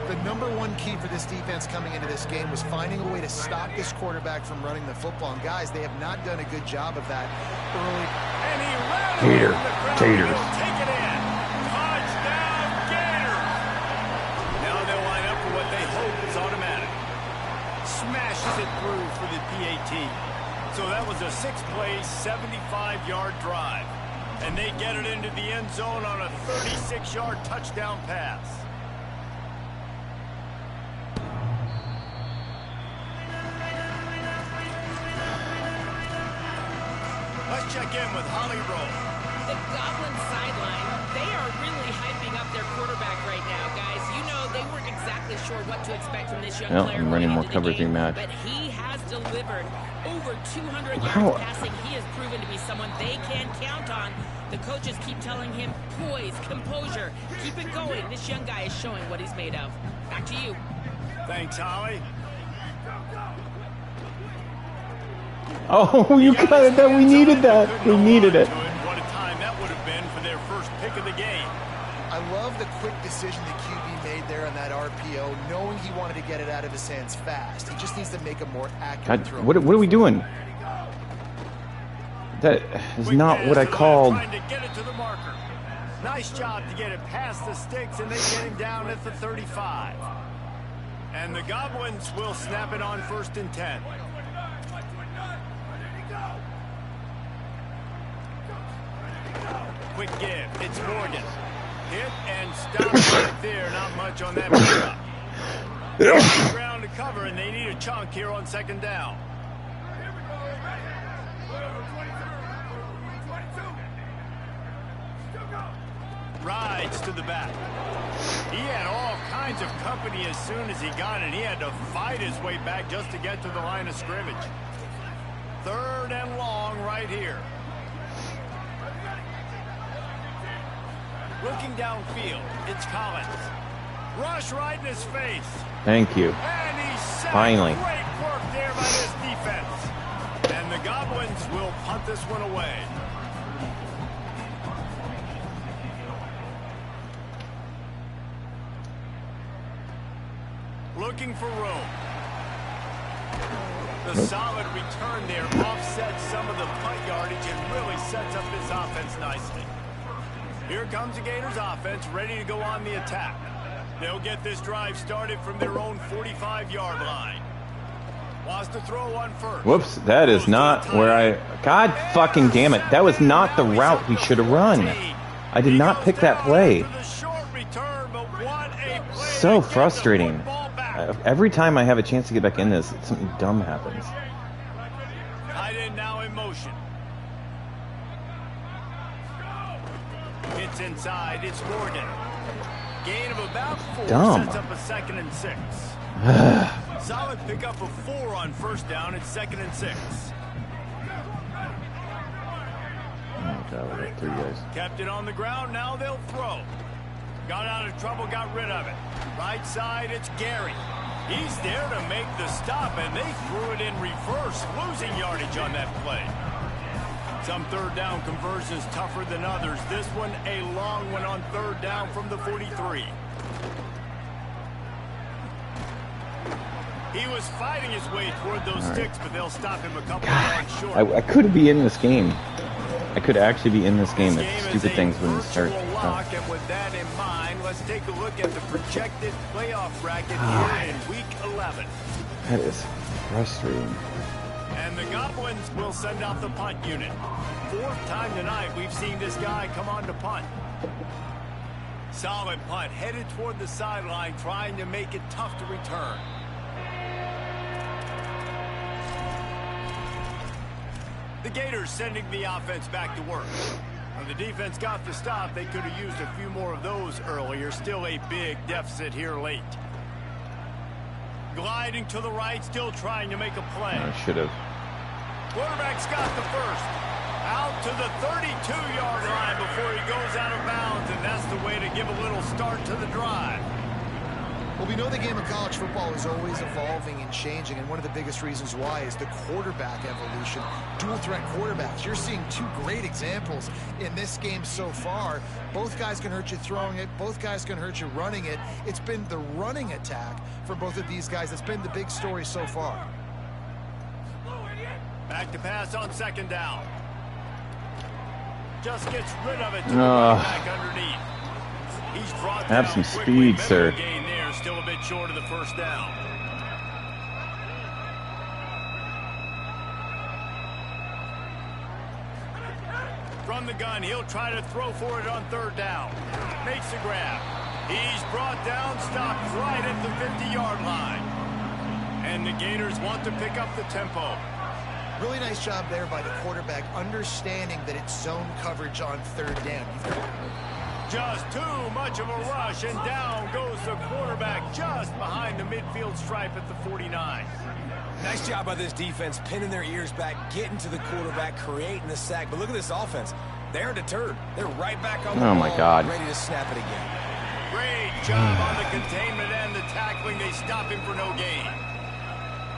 The #1 key for this defense coming into this game was finding a way to stop this quarterback from running the football. And guys, they have not done a good job of that early. And he ran Taters. He'll take it in. Touchdown, Gators. Now they'll line up for what they hope is automatic. Smashes it through for the PAT. So that was a 6-play, 75-yard drive. And they get it into the end zone on a 36-yard touchdown pass. Let's check in with Holly Rowe. The Goblin sideline, they are really hyping up their quarterback right now, guys. You know, they weren't exactly sure what to expect from this young player. I'm running more cover 3 match. But he has delivered over 200 yards passing. He has proven to be someone they can count on. The coaches keep telling him, poise, composure, keep it going. This young guy is showing what he's made of. Back to you. Thanks, Holly. Oh, you got it. That we needed that. We needed it. What a time that would have been for their first pick of the game. I love the quick decision the QB made there on that RPO, knowing he wanted to get it out of his hands fast. He just needs to make a more accurate throw. What are we doing? That is not what I called. Trying to get it to the marker. Nice job to get it past the sticks, and they get him down at the 35. And the Goblins will snap it on 1st and 10. Quick give. It's Morgan. Hit and stop right there. Not much on that pickup. Ground to cover, and they need a chunk here on second down. Rides to the back. He had all kinds of company as soon as he got it. He had to fight his way back just to get to the line of scrimmage. 3rd and long right here. Looking downfield, it's Collins. Rush right in his face. Thank you. And he's set. Finally. Great work there by this defense. And the Goblins will punt this one away. Looking for room. The solid return there offsets some of the punt yardage and really sets up this offense nicely. Here comes the Gators offense ready to go on the attack. They'll get this drive started from their own 45-yard line. Wants to throw one first. Whoops, that is not where I... God fucking damn it. That was not the route he should have run. I did not pick that play. So frustrating. Every time I have a chance to get back in this, something dumb happens. Tight end now in motion. It's inside. It's Morgan. Gain of about 4. Dumb. Sets up a 2nd and 6. Solid pickup of 4 on first down. It's 2nd and 6. Oh, God, we got 3 guys. Kept it on the ground. Now they'll throw. Got out of trouble, got rid of it. Right side, it's Gary. He's there to make the stop, and they threw it in reverse, losing yardage on that play. Some 3rd down conversions tougher than others. This one, a long one on 3rd down from the 43. He was fighting his way toward those sticks, but they'll stop him a couple of yards short. I could be in this game. I could actually be in this game if stupid things wouldn't start. Lock, and with that in mind, let's take a look at the projected playoff bracket here in Week 11. That is frustrating. And the Goblins will send out the punt unit. 4th time tonight we've seen this guy come on to punt. Solid punt, headed toward the sideline, trying to make it tough to return. The Gators sending the offense back to work. When the defense got the stop, they could have used a few more of those earlier. Still a big deficit here late. Gliding to the right, still trying to make a play. I should have. Quarterback's got the first. Out to the 32-yard line before he goes out of bounds, and that's the way to give a little start to the drive. Well, we know the game of college football is always evolving and changing, and one of the biggest reasons why is the quarterback evolution. Dual threat quarterbacks. You're seeing 2 great examples in this game so far. Both guys can hurt you throwing it. Both guys can hurt you running it. It's been the running attack for both of these guys that's been the big story so far. Back to pass on 2nd down. Just gets rid of it to the running back underneath. He's brought have down some quickly. speed, sir. Gain there, still a bit short of the first down. From the gun, he'll try to throw for it on 3rd down. Makes the grab. He's brought down, stopped right at the 50-yard line. And the Gators want to pick up the tempo. Really nice job there by the quarterback, understanding that it's zone coverage on 3rd down. Just too much of a rush, and down goes the quarterback just behind the midfield stripe at the 49. Nice job by this defense, pinning their ears back, getting to the quarterback, creating the sack. But look at this offense. They're deterred. They're right back on the ball, my God. ready to snap it again. Great job on the containment and the tackling. They stop him for no gain.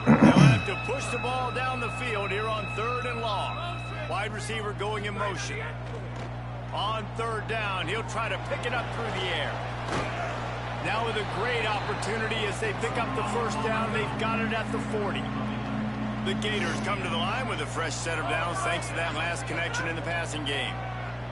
They'll have to push the ball down the field here on 3rd and long. Wide receiver going in motion. On 3rd down, he'll try to pick it up through the air. Now with a great opportunity as they pick up the first down, they've got it at the 40. The Gators come to the line with a fresh set of downs thanks to that last connection in the passing game.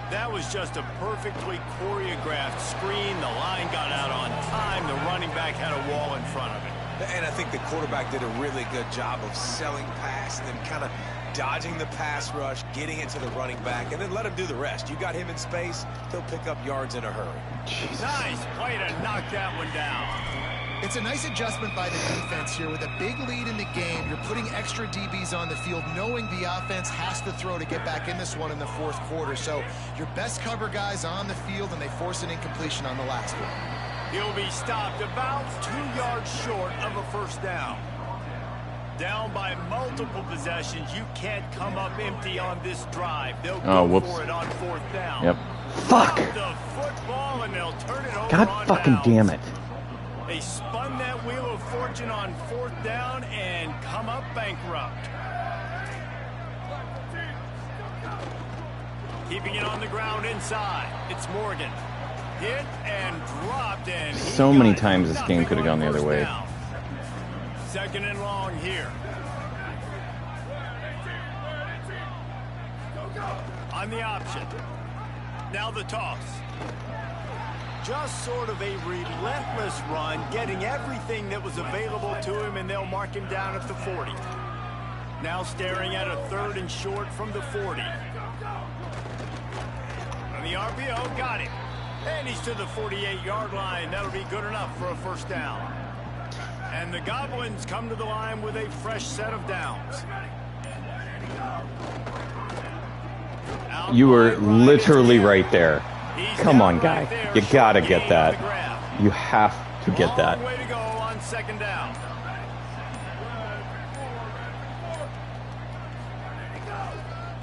That was just a perfectly choreographed screen. The line got out on time. The running back had a wall in front of it. And I think the quarterback did a really good job of selling past and then kind of dodging the pass rush, getting it to the running back, and then let him do the rest. You got him in space, he'll pick up yards in a hurry. Jesus. Nice play to knock that one down. It's a nice adjustment by the defense here. With a big lead in the game, you're putting extra DBs on the field, knowing the offense has to throw to get back in this one in the fourth quarter. So your best cover guys on the field, and they force an incompletion on the last one. He'll be stopped about 2 yards short of a first down. Down by multiple possessions. You can't come up empty on this drive. They'll go for it on fourth down. Yep. Fuck! The football, and they'll turn it over. God fucking damn it. They spun that wheel of fortune on fourth down and come up bankrupt. Keeping it on the ground inside. It's Morgan. Hit and dropped, and so many times this game could have gone the other way. Second and long here. On the option. Now the toss. Just sort of a relentless run, getting everything that was available to him, and they'll mark him down at the 40. Now staring at a 3rd and short from the 40. On the RPO, got him. And he's to the 48-yard line. That'll be good enough for a first down. And the Goblins come to the line with a fresh set of downs. You were literally right there. Come on, guy. You gotta get that. You have to get that. Long way to go on second down.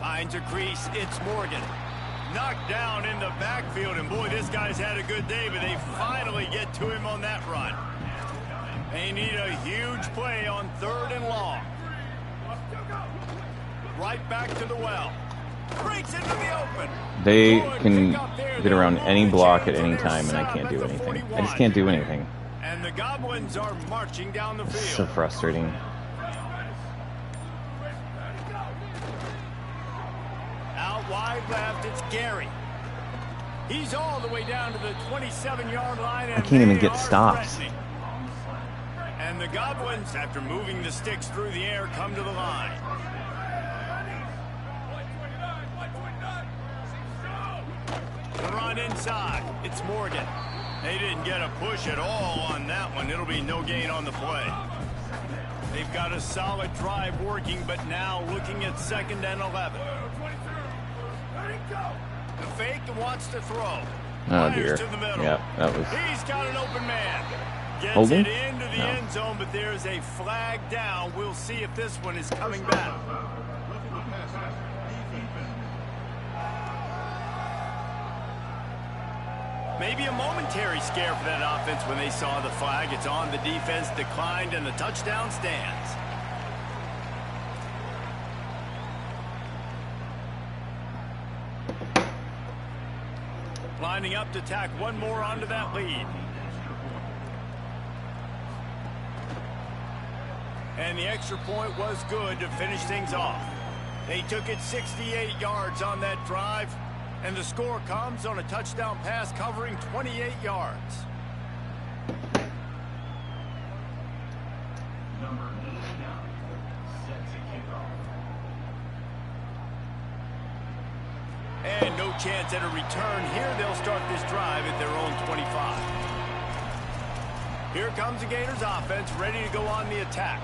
Finds a crease. It's Morgan. Knocked down in the backfield, and boy, this guy's had a good day, but they finally get to him on that run. They need a huge play on 3rd and long. Right back to the well. Breaks into the open. They can get around any block at any time, and I can't do anything. I just can't do anything. And the Goblins are marching down the field. So frustrating. Out wide left, it's Gary. He's all the way down to the 27-yard line. And I can't even get stops. And the Goblins, after moving the sticks through the air, come to the line. The run inside. It's Morgan. They didn't get a push at all on that one. It'll be no gain on the play. They've got a solid drive working, but now looking at 2nd and 11. The fake wants to throw. Oh, dear. To the middle. Yeah, that was... He's got an open man. Gets Holding? it into the end zone, but there's a flag down. We'll see if this one is coming back. Maybe a momentary scare for that offense when they saw the flag. It's on. The defense declined, and the touchdown stands. Lining up to tack one more onto that lead. And the extra point was good to finish things off. They took it 68 yards on that drive. And the score comes on a touchdown pass covering 28 yards. And no chance at a return here. They'll start this drive at their own 25. Here comes the Gators offense, ready to go on the attack.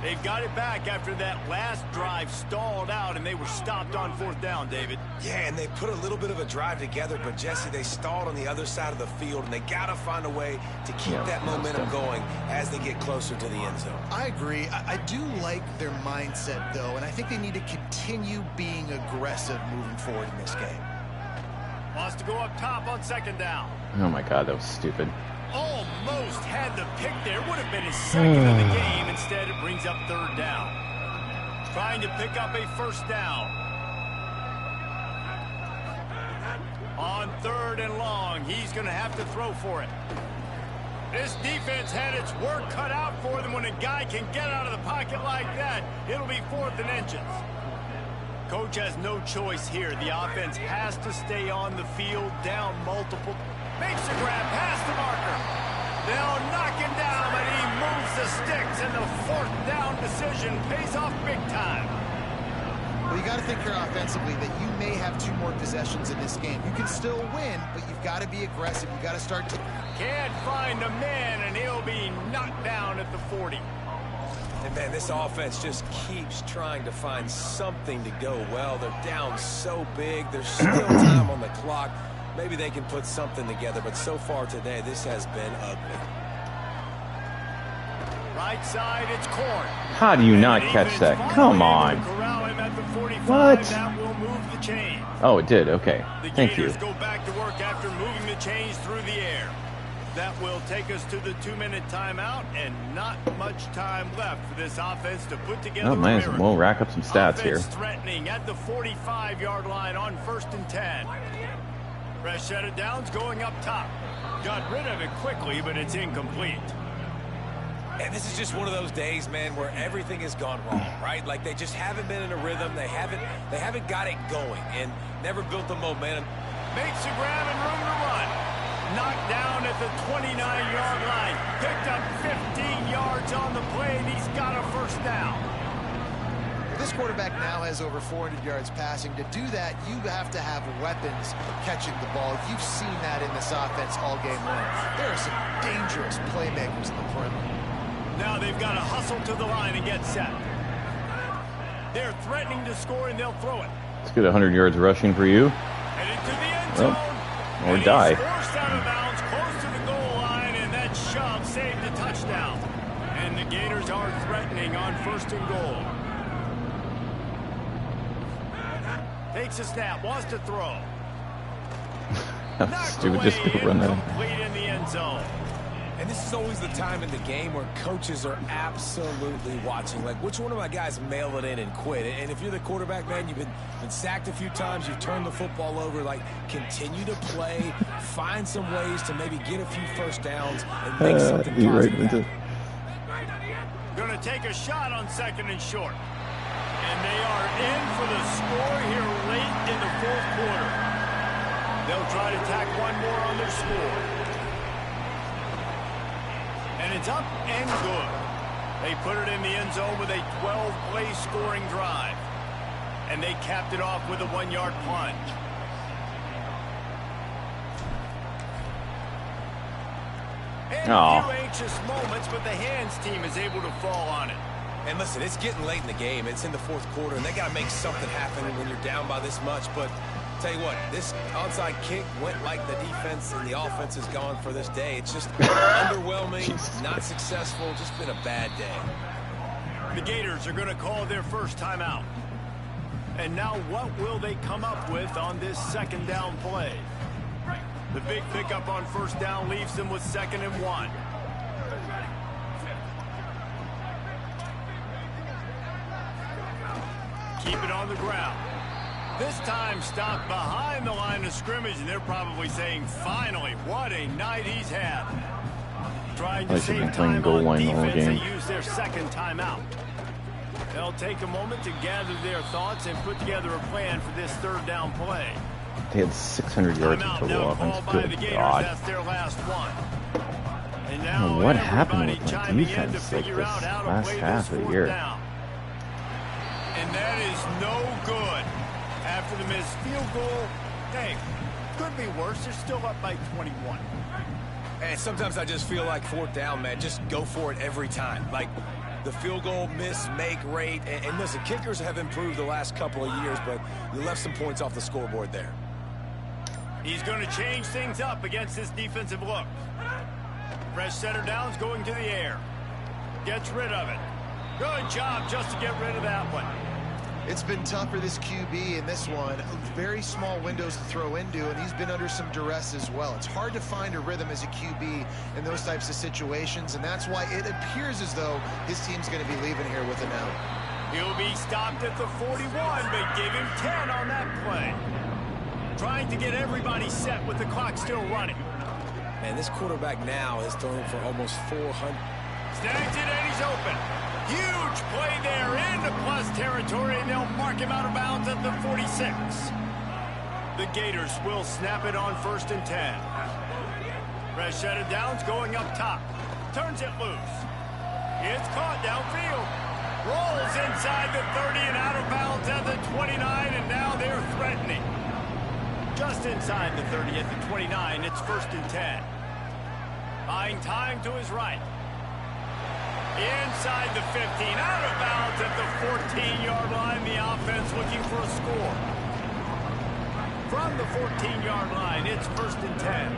They've got it back after that last drive stalled out, and they were stopped on 4th down, David. Yeah, and they put a little bit of a drive together, but, Jesse, they stalled on the other side of the field, and they got to find a way to keep that momentum going as they get closer to the end zone. I agree. I do like their mindset, though, and I think they need to continue being aggressive moving forward in this game. Wants to go up top on 2nd down. Oh, my God, that was stupid. Almost had the pick there. Would have been his 2nd of the game. Instead, it brings up 3rd down. Trying to pick up a first down. On 3rd and long, he's going to have to throw for it. This defense had its work cut out for them when a guy can get out of the pocket like that. It'll be 4th and inches. Coach has no choice here. The offense has to stay on the field, down multiple. Makes a grab past the marker. They'll knock him down, but he moves the sticks, and the 4th down decision pays off big time. Well, you got to think here offensively that you may have 2 more possessions in this game. You can still win, but you've got to be aggressive. You've got to start to Can't find a man, and he'll be knocked down at the 40. And, man, this offense just keeps trying to find something to go well. They're down so big. There's still time on the clock. Maybe they can put something together, but so far today, this has been ugly. Right side, it's Corn. How do you not catch that? Come on. What? That will move the chain. Oh, it did. Okay. Thank you. The Gators go back to work after moving the chains through the air. That will take us to the 2-minute timeout, and not much time left for this offense to put together. Oh, man, we'll rack up some stats here. Threatening at the 45-yard line on 1st and 10. Fresh set of downs going up top. Got rid of it quickly, but it's incomplete. And this is just one of those days, man, where everything has gone wrong, right? Like they just haven't been in a rhythm. They haven't got it going and never built the momentum. Makes a grab and room to run. Knocked down at the 29-yard line. Picked up 15 yards on the play, and he's got a 1st down. This quarterback now has over 400 yards passing. To do that, you have to have weapons catching the ball. You've seen that in this offense all game long. There are some dangerous playmakers in the perimeter. Now they've got to hustle to the line and get set. They're threatening to score, and they'll throw it. Let's get 100 yards rushing for you. Headed to the end zone. Or die. Forced out of bounds, close to the goal line, and that shove saved a touchdown. And the Gators are threatening on 1st and goal. Takes a snap, wants to throw. That's stupid, just go run that. Complete in the end zone. And this is always the time in the game where coaches are absolutely watching. Like, which one of my guys mail it in and quit? And if you're the quarterback, man, you've been sacked a few times, you've turned the football over. Like, continue to play, find some ways to maybe get a few 1st downs and make something positive. Going to take a shot on 2nd and short. And they are in for the score here late in the 4th quarter. They'll try to tack one more on their score. And it's up and good. They put it in the end zone with a 12-play scoring drive. And they capped it off with a 1-yard plunge. And a few anxious moments, but the hands team is able to fall on it. And listen, it's getting late in the game. It's in the 4th quarter, and they got to make something happen when you're down by this much. But tell you what, this onside kick went like the defense and the offense is gone for this day. It's just underwhelming, not successful, just been a bad day. The Gators are going to call their 1st timeout. And now what will they come up with on this 2nd down play? The big pickup on 1st down leaves them with 2nd and 1. Keep it on the ground. This time stopped behind the line of scrimmage, and they're probably saying, finally, what a night he's had. Trying to save time on defense, they use their 2nd timeout. They'll take a moment to gather their thoughts and put together a plan for this 3rd down play. They had 600 yards of total offense. Good God. That's their last one. And now what happened with my defense like this last half of the year? And that is no good. After the missed field goal, hey, could be worse. They're still up by 21. And sometimes I just feel like 4th down, man, just go for it every time. Like the field goal miss-make rate. And listen, kickers have improved the last couple of years, but you left some points off the scoreboard there. He's going to change things up against this defensive look. Fresh set of downs going to the air. Gets rid of it. Good job just to get rid of that one. It's been tough for this QB in this one. Very small windows to throw into, and he's been under some duress as well. It's hard to find a rhythm as a QB in those types of situations, and that's why it appears as though his team's going to be leaving here with an out. He'll be stopped at the 41, but give him 10 on that play. Trying to get everybody set with the clock still running. Man, this quarterback now is throwing for almost 400. Snags it, and he's open. Huge play there into plus territory, and they'll mark him out of bounds at the 46. The Gators will snap it on 1st and 10. Fresh set of downs going up top. Turns it loose. It's caught downfield. Rolls inside the 30 and out of bounds at the 29, and now they're threatening. Just inside the 30 at the 29, it's 1st and 10. Buying time to his right. Inside the 15, out of bounds at the 14-yard line. The offense looking for a score. From the 14-yard line, it's 1st and 10.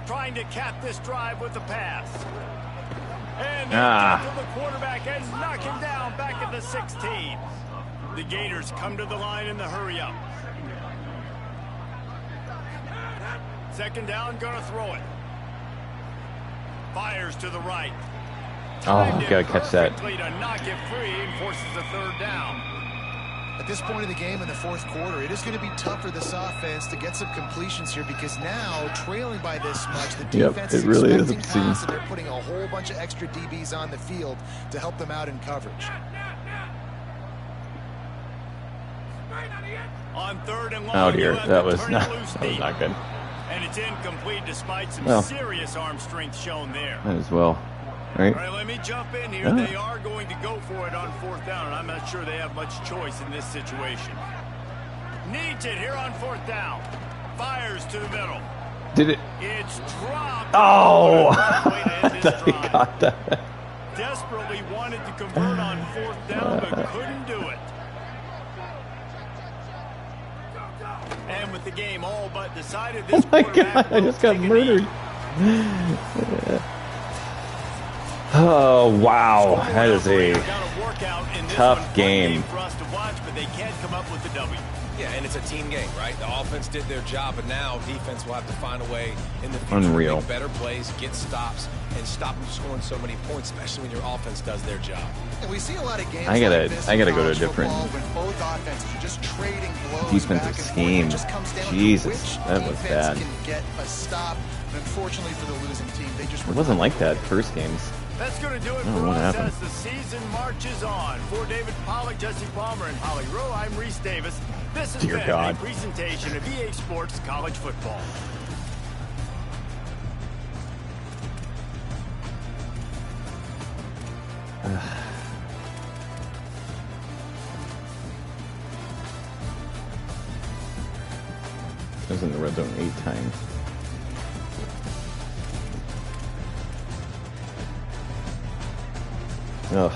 Trying to cap this drive with the pass. And they get to the quarterback and knock him down back at the 16. The Gators come to the line in the hurry-up. 2nd down, gonna throw it. Fires to the right. Oh, gotta catch that. To knock it free and forces a 3rd down. At this point in the game in the 4th quarter, it is going to be tough for this offense to get some completions here because now, trailing by this much, the defense is really expecting pass, and they're putting a whole bunch of extra DBs on the field to help them out in coverage. On 3rd and long, oh dear, that was not good. And it's incomplete despite some serious arm strength shown there. Might as well. All right, let me jump in here. They are going to go for it on 4th down, and I'm not sure they have much choice in this situation. Needs it here on 4th down. Fires to the middle. Did it? It's dropped. Oh! I thought he got that. Desperately wanted to convert on 4th down, but couldn't do it. And with the game all but decided, this oh my God, I just got murdered. Oh, wow. That is a tough game. For us to watch, but they can't come up with the W. Yeah, and it's a team game, right? The offense did their job, but now defense will have to find a way in the future to make better plays, get stops, and stop them scoring so many points, especially when your offense does their job. And we see a lot of games I gotta go to a different both offenses are just trading blows defensive scheme. Jesus, that was bad. Can get a stop, but unfortunately for the losing team, they just it wasn't like that first games. That's going to do it for us as the season marches on. For David Pollack, Jesse Palmer, and Holly Rowe, I'm Reese Davis. This has been a presentation of EA Sports College Football. I was in the red zone 8 times. Ugh.